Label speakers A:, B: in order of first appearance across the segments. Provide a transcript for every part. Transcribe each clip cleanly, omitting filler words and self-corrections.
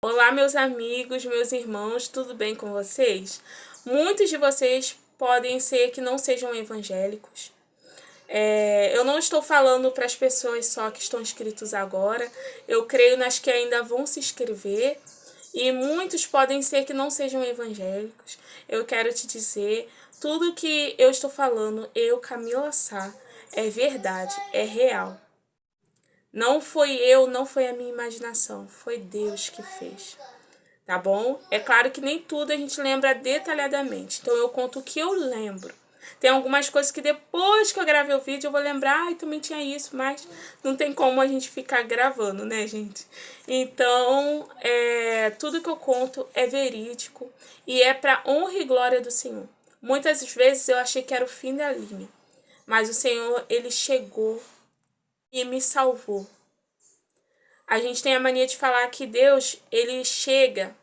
A: Olá, meus amigos, meus irmãos, tudo bem com vocês? Muitos de vocês podem ser que não sejam evangélicos. Eu não estou falando para as pessoas só que estão inscritos agora, eu creio nas que ainda vão se inscrever, e muitos podem ser que não sejam evangélicos. Eu quero te dizer, tudo que eu estou falando, Camila Sá, é verdade, é real. Não foi eu, não foi a minha imaginação, foi Deus que fez. Tá bom? É claro que nem tudo a gente lembra detalhadamente. Então eu conto o que eu lembro. Tem algumas coisas que depois que eu gravei o vídeo eu vou lembrar, ai, também tinha isso, mas não tem como a gente ficar gravando, né, gente? Então, tudo que eu conto é verídico e é para honra e glória do Senhor. Muitas vezes eu achei que era o fim da linha, mas o Senhor, ele chegou e me salvou. A gente tem a mania de falar que Deus, ele chega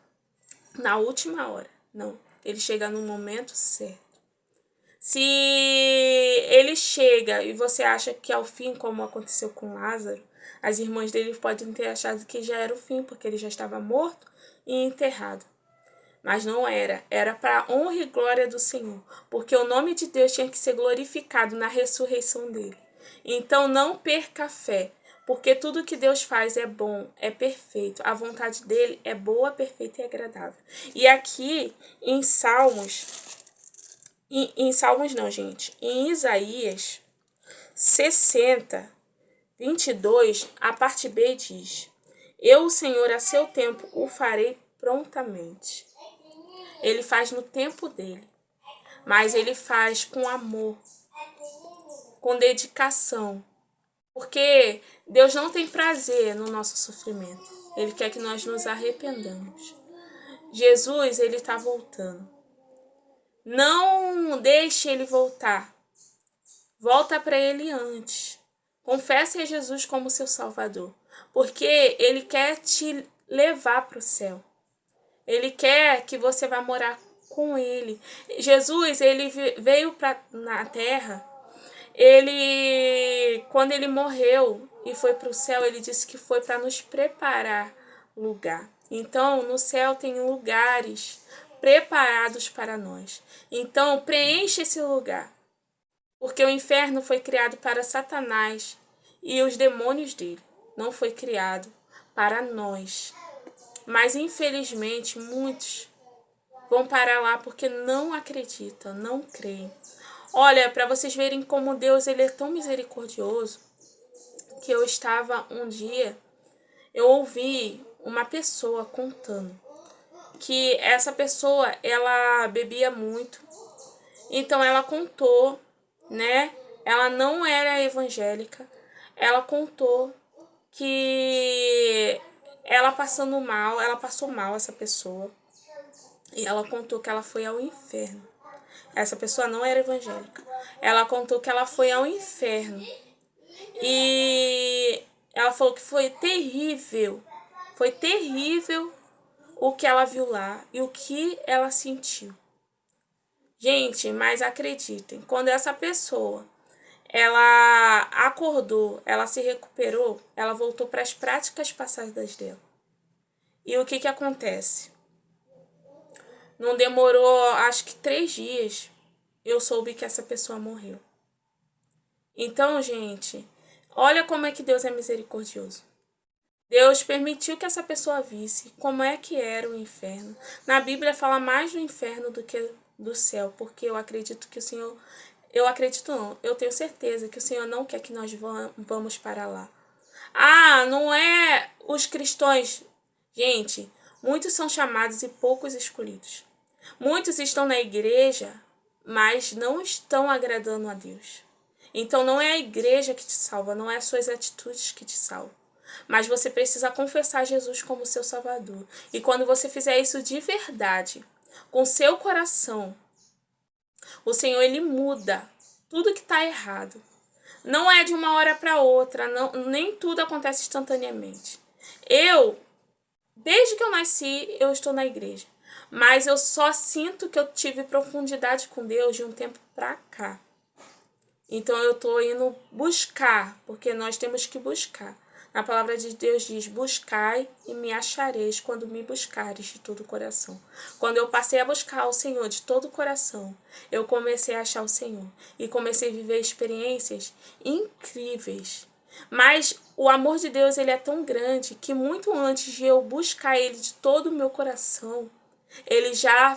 A: na última hora. Não, ele chega no momento certo. Se ele chega e você acha que é o fim, como aconteceu com Lázaro, as irmãs dele podem ter achado que já era o fim, porque ele já estava morto e enterrado. Mas não era. Era para a honra e glória do Senhor, porque o nome de Deus tinha que ser glorificado na ressurreição dele. Então não perca a fé, porque tudo que Deus faz é bom, é perfeito. A vontade dele é boa, perfeita e agradável. E aqui em Salmos, em Salmos não, gente, em Isaías 60, 22, a parte B diz: Eu, o Senhor, a seu tempo o farei prontamente. Ele faz no tempo dele, mas ele faz com amor, com dedicação. Porque Deus não tem prazer no nosso sofrimento. Ele quer que nós nos arrependamos. Jesus, ele está voltando. Não deixe ele voltar. Volta para ele antes. Confesse a Jesus como seu Salvador. Porque ele quer te levar para o céu. Ele quer que você vá morar com ele. Jesus, ele veio na terra. Quando ele morreu e foi para o céu, ele disse que foi para nos preparar lugar. Então, no céu tem lugares preparados para nós. Então, preencha esse lugar. Porque o inferno foi criado para Satanás e os demônios dele. Não foi criado para nós. Mas, infelizmente, muitos vão parar lá porque não acreditam, não creem. Olha, para vocês verem como Deus, ele é tão misericordioso, que eu estava um dia, eu ouvi uma pessoa contando que essa pessoa, ela bebia muito. Então ela contou, né? Ela não era evangélica. Ela contou que ela passou mal essa pessoa. E ela contou que ela foi ao inferno. Essa pessoa não era evangélica. Ela contou que ela foi ao inferno. E ela falou que foi terrível. Foi terrível o que ela viu lá e o que ela sentiu. Gente, mas acreditem, quando essa pessoa ela acordou, ela se recuperou, ela voltou para as práticas passadas dela. E o que acontece? Não demorou, acho que 3 dias, eu soube que essa pessoa morreu. Então, gente, olha como é que Deus é misericordioso. Deus permitiu que essa pessoa visse como é que era o inferno. Na Bíblia fala mais do inferno do que do céu, porque eu acredito que o Senhor... Eu acredito não, eu tenho certeza que o Senhor não quer que nós vamos para lá. Ah, não é os cristãos. Gente, muitos são chamados e poucos escolhidos. Muitos estão na igreja, mas não estão agradando a Deus. Então não é a igreja que te salva, não é as suas atitudes que te salvam. Mas você precisa confessar Jesus como seu Salvador. E quando você fizer isso de verdade, com seu coração, o Senhor, ele muda tudo que está errado. Não é de uma hora para outra, não, nem tudo acontece instantaneamente. Desde que eu nasci, eu estou na igreja. Mas eu só sinto que eu tive profundidade com Deus de um tempo para cá. Então eu estou indo buscar, porque nós temos que buscar. Na palavra de Deus diz: buscai e me achareis quando me buscares de todo o coração. Quando eu passei a buscar o Senhor de todo o coração, eu comecei a achar o Senhor e comecei a viver experiências incríveis. Mas o amor de Deus, ele é tão grande que muito antes de eu buscar ele de todo o meu coração, ele já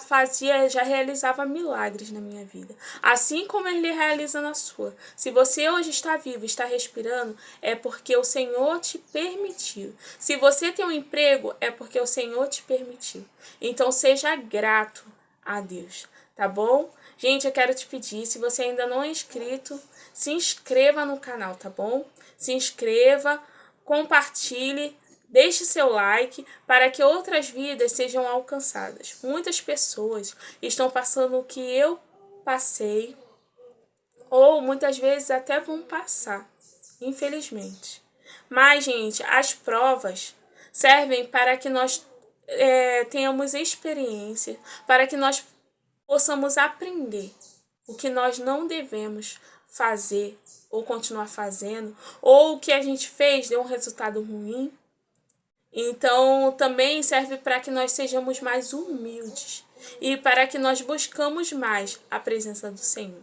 A: realizava milagres na minha vida. Assim como ele realiza na sua. Se você hoje está vivo, está respirando, é porque o Senhor te permitiu. Se você tem um emprego, é porque o Senhor te permitiu. Então seja grato a Deus, tá bom? Gente, eu quero te pedir, se você ainda não é inscrito, se inscreva no canal, tá bom? Se inscreva, compartilhe, deixe seu like para que outras vidas sejam alcançadas. Muitas pessoas estão passando o que eu passei, ou muitas vezes até vão passar, infelizmente. Mas, gente, as provas servem para que nós tenhamos experiência, para que nós possamos aprender o que nós não devemos fazer ou continuar fazendo, ou o que a gente fez deu um resultado ruim. Então, também serve para que nós sejamos mais humildes e para que nós buscamos mais a presença do Senhor.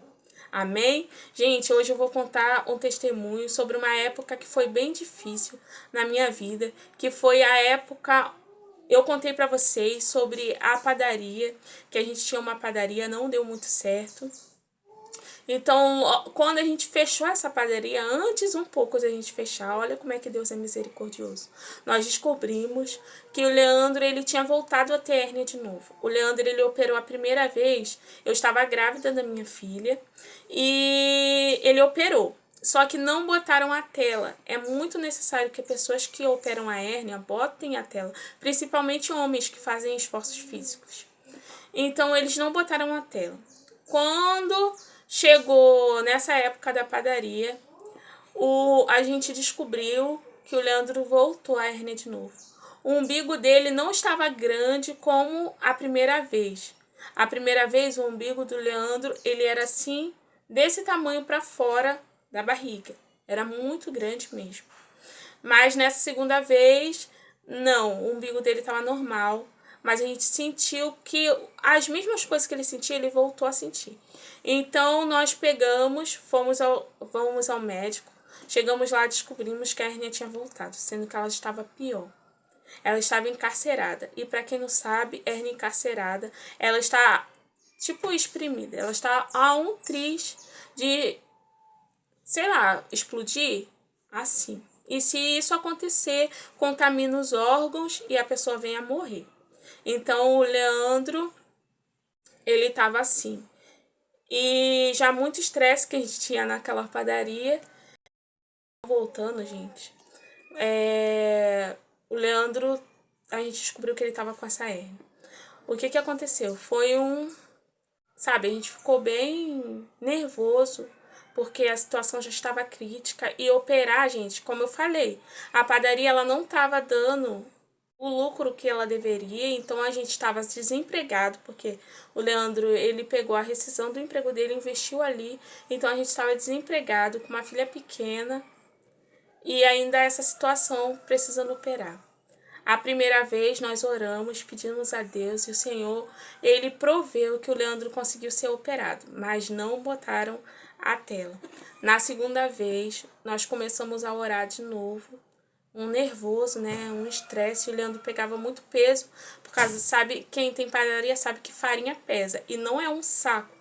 A: Amém? Gente, hoje eu vou contar um testemunho sobre uma época que foi bem difícil na minha vida, que foi a época... Eu contei para vocês sobre a padaria, que a gente tinha uma padaria, não deu muito certo. Então, quando a gente fechou essa padaria, antes um pouco da gente fechar, olha como é que Deus é misericordioso. Nós descobrimos que o Leandro, ele tinha voltado a ter hérnia de novo. O Leandro, ele operou a primeira vez, eu estava grávida da minha filha, e ele operou. Só que não botaram a tela. É muito necessário que pessoas que operam a hérnia botem a tela, principalmente homens que fazem esforços físicos. Então, eles não botaram a tela. Quando chegou nessa época da padaria, a gente descobriu que o Leandro voltou à hérnia de novo. O umbigo dele não estava grande como a primeira vez. A primeira vez, o umbigo do Leandro, ele era assim, desse tamanho para fora da barriga. Era muito grande mesmo. Mas nessa segunda vez, não, o umbigo dele estava normal. Mas a gente sentiu que as mesmas coisas que ele sentia, ele voltou a sentir. Então, nós pegamos, fomos ao médico. Chegamos lá, descobrimos que a hérnia tinha voltado, sendo que ela estava pior. Ela estava encarcerada. E para quem não sabe, hérnia encarcerada, ela está, tipo, exprimida. Ela está a um triz de, sei lá, explodir assim. E se isso acontecer, contamina os órgãos e a pessoa vem a morrer. Então, o Leandro, ele tava assim. E já muito estresse que a gente tinha naquela padaria. Voltando, gente. O Leandro, a gente descobriu que ele tava com essa hérnia. O que aconteceu? Foi sabe, a gente ficou bem nervoso, porque a situação já estava crítica. E operar, gente, como eu falei, a padaria ela não estava dando o lucro que ela deveria, então a gente estava desempregado, porque o Leandro, ele pegou a rescisão do emprego dele, investiu ali, então a gente estava desempregado, com uma filha pequena, e ainda essa situação precisando operar. A primeira vez nós oramos, pedimos a Deus, e o Senhor, ele proveu que o Leandro conseguiu ser operado, mas não botaram a tela. Na segunda vez, nós começamos a orar de novo, um nervoso, né, um estresse. O Leandro pegava muito peso, por causa, sabe, quem tem padaria sabe que farinha pesa, e não é um saco.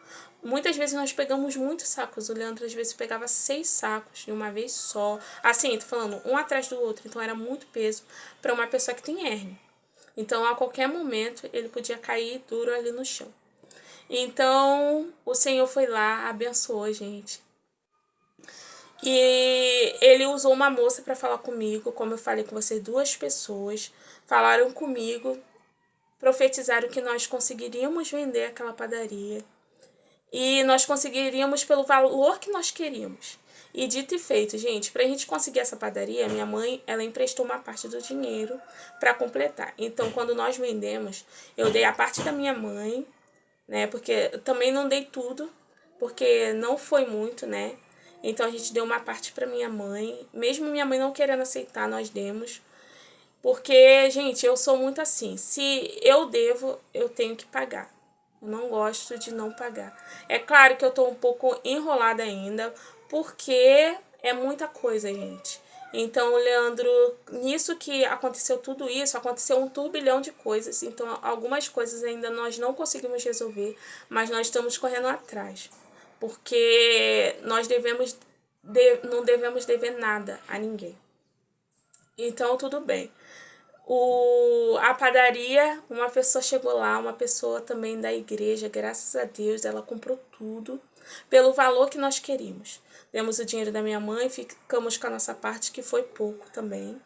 A: Muitas vezes nós pegamos muitos sacos. O Leandro, às vezes, pegava 6 sacos de uma vez só. Assim, tô falando, um atrás do outro. Então, era muito peso para uma pessoa que tem hérnia. Então, a qualquer momento, ele podia cair duro ali no chão. Então, o Senhor foi lá, abençoou a gente. E ele usou uma moça para falar comigo, como eu falei com vocês, 2 pessoas falaram comigo, profetizaram que nós conseguiríamos vender aquela padaria e nós conseguiríamos pelo valor que nós queríamos. E dito e feito, gente, pra gente conseguir essa padaria, minha mãe, ela emprestou uma parte do dinheiro para completar. Então, quando nós vendemos, eu dei a parte da minha mãe, né, porque eu também não dei tudo, porque não foi muito, né, Então a gente deu uma parte para minha mãe. Mesmo minha mãe não querendo aceitar, nós demos. Porque, gente, eu sou muito assim. Se eu devo, eu tenho que pagar. Eu não gosto de não pagar. É claro que eu tô um pouco enrolada ainda, porque é muita coisa, gente. Então, o Leandro, nisso que aconteceu tudo isso, aconteceu um turbilhão de coisas. Então, algumas coisas ainda nós não conseguimos resolver, mas nós estamos correndo atrás. Porque nós não devemos dever nada a ninguém. Então, tudo bem. A padaria, uma pessoa chegou lá, uma pessoa também da igreja, graças a Deus, ela comprou tudo pelo valor que nós queríamos. Demos o dinheiro da minha mãe, ficamos com a nossa parte, que foi pouco também.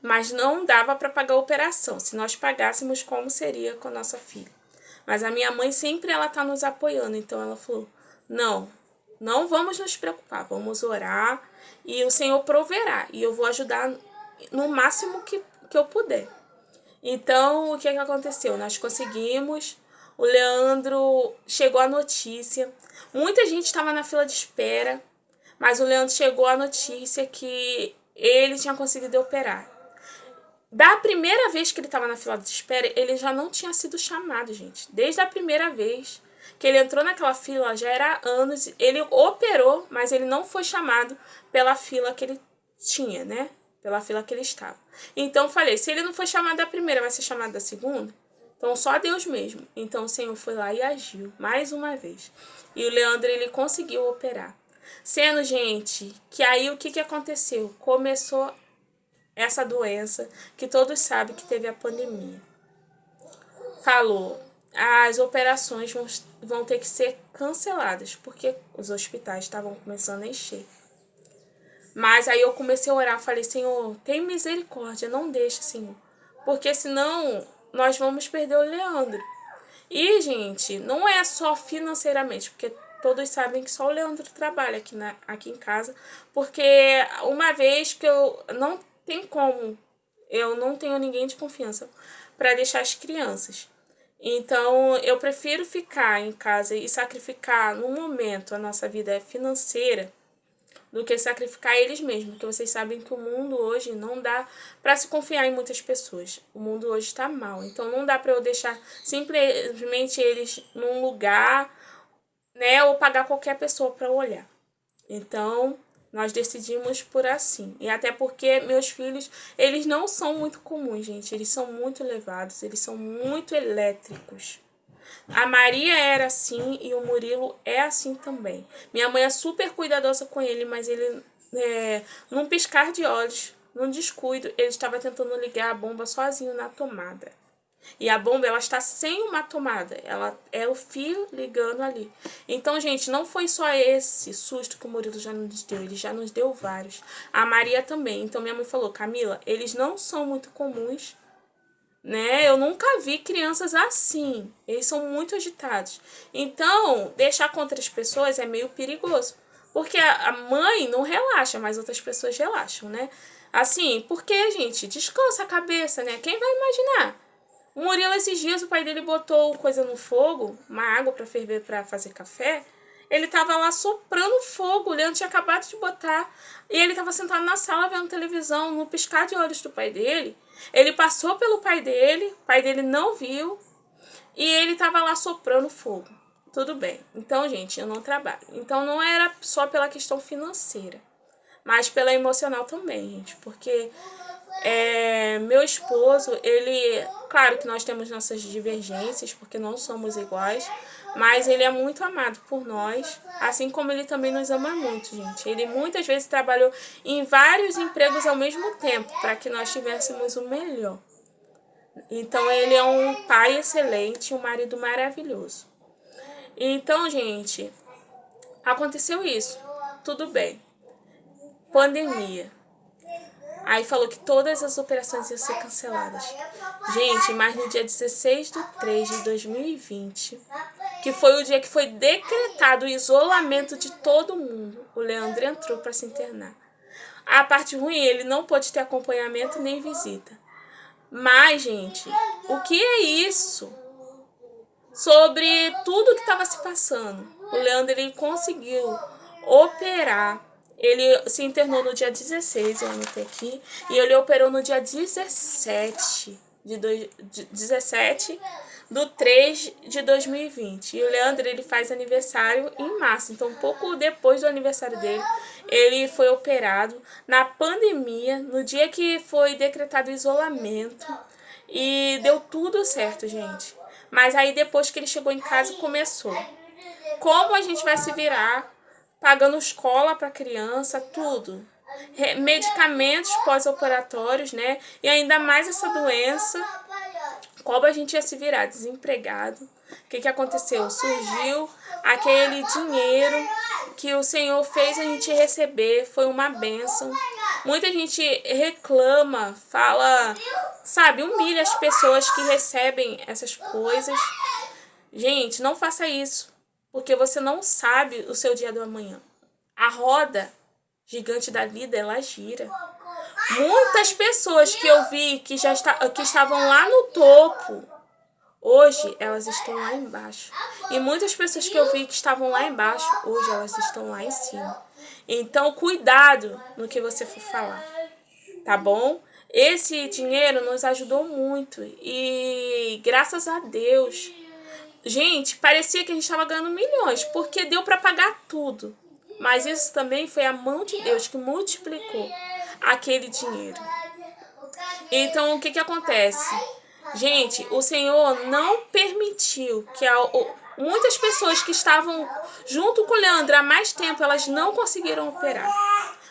A: Mas não dava para pagar a operação. Se nós pagássemos, como seria com a nossa filha? Mas a minha mãe sempre ela tá nos apoiando, então ela falou: "Não, não vamos nos preocupar, vamos orar e o Senhor proverá, e eu vou ajudar no máximo que eu puder". Então, o que aconteceu? Nós conseguimos, o Leandro chegou a notícia, muita gente estava na fila de espera, mas o Leandro chegou a notícia que ele tinha conseguido operar. Da primeira vez que ele estava na fila de espera, ele já não tinha sido chamado, gente. Desde a primeira vez que ele entrou naquela fila, já era anos, ele operou, mas ele não foi chamado pela fila que ele tinha, né? Pela fila que ele estava. Então, falei, se ele não foi chamado da primeira, vai ser chamado da segunda? Então, só Deus mesmo. Então, o Senhor foi lá e agiu, mais uma vez. E o Leandro, ele conseguiu operar. Sendo, gente, que aí o que aconteceu? Começou essa doença que todos sabem que teve a pandemia. Falou, as operações vão ter que ser canceladas, porque os hospitais estavam começando a encher. Mas aí eu comecei a orar, falei: "Senhor, tem misericórdia, não deixa, Senhor, porque senão nós vamos perder o Leandro". E, gente, não é só financeiramente, porque todos sabem que só o Leandro trabalha aqui em casa, porque uma vez que não tem como, eu não tenho ninguém de confiança para deixar as crianças. Então, eu prefiro ficar em casa e sacrificar no momento a nossa vida financeira do que sacrificar eles mesmos, porque vocês sabem que o mundo hoje não dá para se confiar em muitas pessoas. O mundo hoje está mal, então não dá para eu deixar simplesmente eles num lugar, né, ou pagar qualquer pessoa para olhar. Então, nós decidimos por assim. E até porque meus filhos, eles não são muito comuns, gente. Eles são muito elevados, eles são muito elétricos. A Maria era assim e o Murilo é assim também. Minha mãe é super cuidadosa com ele, mas ele, num piscar de olhos, num descuido, ele estava tentando ligar a bomba sozinho na tomada. E a bomba, ela está sem uma tomada. Ela é o fio ligando ali. Então, gente, não foi só esse susto que o Murilo já nos deu. Ele já nos deu vários. A Maria também. Então, minha mãe falou: "Camila, eles não são muito comuns, né? Eu nunca vi crianças assim. Eles são muito agitados. Então, deixar com outras pessoas é meio perigoso. Porque a mãe não relaxa, mas outras pessoas relaxam, né? Assim, porque, gente, descansa a cabeça, né? Quem vai imaginar? O Murilo, esses dias, o pai dele botou coisa no fogo, uma água para ferver para fazer café. Ele tava lá soprando fogo, o Leandro tinha acabado de botar. E ele tava sentado na sala vendo televisão, no piscar de olhos do pai dele. Ele passou pelo o pai dele não viu. E ele tava lá soprando fogo. Tudo bem. Então, gente, eu não trabalho. Então, não era só pela questão financeira, mas pela emocional também, gente. Porque meu esposo, ele... Claro que nós temos nossas divergências, porque não somos iguais, mas ele é muito amado por nós, assim como ele também nos ama muito, gente. Ele muitas vezes trabalhou em vários empregos ao mesmo tempo, para que nós tivéssemos o melhor. Então, ele é um pai excelente, um marido maravilhoso. Então, gente, aconteceu isso. Tudo bem. Pandemia. Aí falou que todas as operações iam ser canceladas. Gente, mas no dia 16/3/2020, que foi o dia que foi decretado o isolamento de todo mundo, o Leandro entrou para se internar. A parte ruim, ele não pôde ter acompanhamento nem visita. Mas, gente, o que é isso? Sobre tudo que estava se passando, o Leandro, ele conseguiu operar. Ele se internou no dia 16, eu anotei aqui, e ele operou no dia 17 do 3 de 2020. E o Leandro, ele faz aniversário em março, então um pouco depois do aniversário dele, ele foi operado na pandemia, no dia que foi decretado isolamento, e deu tudo certo, gente. Mas aí depois que ele chegou em casa, começou. Como a gente vai se virar, pagando escola para criança, tudo. Medicamentos pós-operatórios, né? E ainda mais essa doença. Como a gente ia se virar? Desempregado. O que aconteceu? Surgiu aquele dinheiro que o Senhor fez a gente receber. Foi uma bênção. Muita gente reclama, fala, sabe, humilha as pessoas que recebem essas coisas. Gente, não faça isso, porque você não sabe o seu dia do amanhã. A roda gigante da vida, ela gira. Muitas pessoas que eu vi que que estavam lá no topo, hoje elas estão lá embaixo. E muitas pessoas que eu vi que estavam lá embaixo, hoje elas estão lá em cima. Então, cuidado no que você for falar, tá bom? Esse dinheiro nos ajudou muito e graças a Deus. Gente, parecia que a gente estava ganhando milhões, porque deu para pagar tudo. Mas isso também foi a mão de Deus que multiplicou aquele dinheiro. Então, o que acontece? Gente, o Senhor não permitiu que muitas pessoas que estavam junto com o Leandro há mais tempo, elas não conseguiram operar.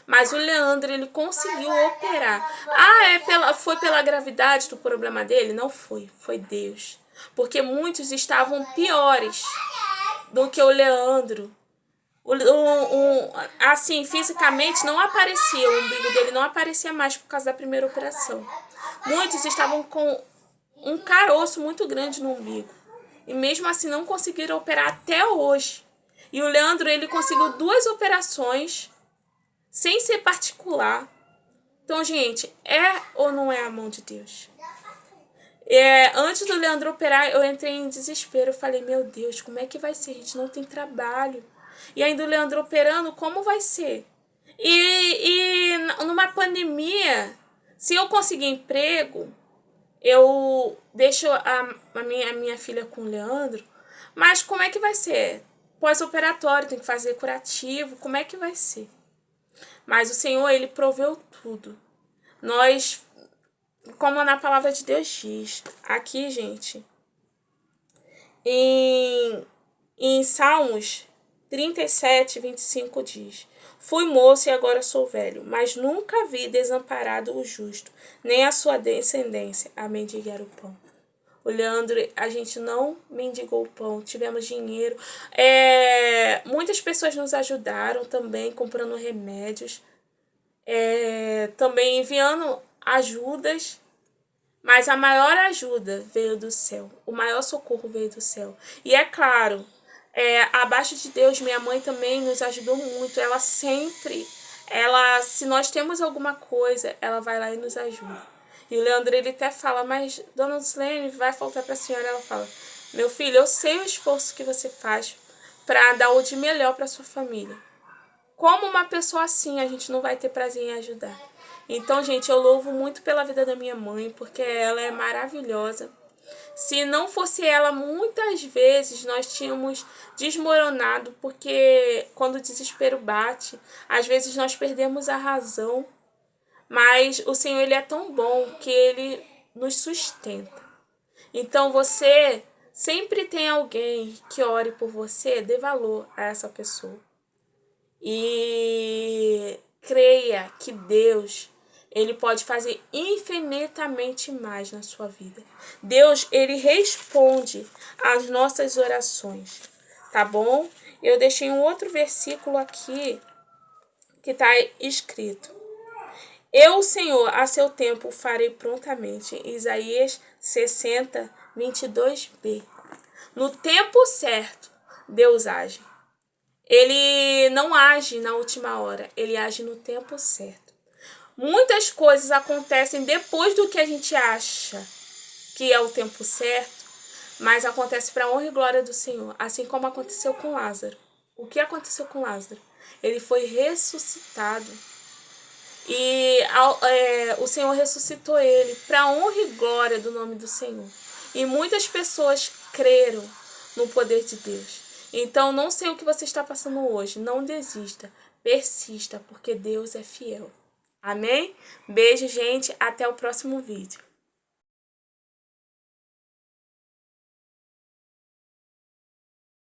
A: Mas o Leandro, ele conseguiu operar. Foi pela gravidade do problema dele? Não foi, foi Deus. Porque muitos estavam piores do que o Leandro. Assim, fisicamente não aparecia, o umbigo dele não aparecia mais por causa da primeira operação. Muitos estavam com um caroço muito grande no umbigo. E mesmo assim não conseguiram operar até hoje. E o Leandro, ele conseguiu 2 operações sem ser particular. Então, gente, é ou não é a mão de Deus? Antes do Leandro operar, eu entrei em desespero. Eu falei, meu Deus, como é que vai ser? A gente não tem trabalho. E ainda o Leandro operando, como vai ser? E numa pandemia, se eu conseguir emprego, eu deixo a minha filha com o Leandro. Mas como é que vai ser? Pós-operatório, tem que fazer curativo. Como é que vai ser? Mas o Senhor, ele proveu tudo. Nós, como na palavra de Deus diz, aqui, gente, em Salmos 37:25 diz: fui moço e agora sou velho, mas nunca vi desamparado o justo, nem a sua descendência a mendigar o pão. O Leandro, a gente não mendigou o pão, tivemos dinheiro. Muitas pessoas nos ajudaram também, comprando remédios, também enviando ajudas, mas a maior ajuda veio do céu, o maior socorro veio do céu. E é claro, abaixo de Deus, minha mãe também nos ajudou muito. Ela sempre, se nós temos alguma coisa, ela vai lá e nos ajuda. E o Leandro, ele até fala, mas dona Lucilene, vai faltar para a senhora? Ela fala, meu filho, eu sei o esforço que você faz para dar o de melhor para sua família. Como uma pessoa assim, a gente não vai ter prazer em ajudar. Então, gente, eu louvo muito pela vida da minha mãe, porque ela é maravilhosa. Se não fosse ela, muitas vezes nós tínhamos desmoronado, porque quando o desespero bate, às vezes nós perdemos a razão. Mas o Senhor, ele é tão bom que ele nos sustenta. Então, você sempre tem alguém que ore por você, dê valor a essa pessoa. E creia que Deus, ele pode fazer infinitamente mais na sua vida. Deus, ele responde às nossas orações, tá bom? Eu deixei um outro versículo aqui que está escrito: eu, Senhor, a seu tempo farei prontamente. Isaías 60:22b. No tempo certo, Deus age. Ele não age na última hora, ele age no tempo certo. Muitas coisas acontecem depois do que a gente acha que é o tempo certo, mas acontece para a honra e glória do Senhor, assim como aconteceu com Lázaro. O que aconteceu com Lázaro? ele foi ressuscitado. E o Senhor ressuscitou ele para a honra e glória do nome do Senhor. E muitas pessoas creram no poder de Deus. Então, não sei o que você está passando hoje. Não desista. Persista, porque Deus é fiel. Amém? Beijo, gente. Até o próximo vídeo.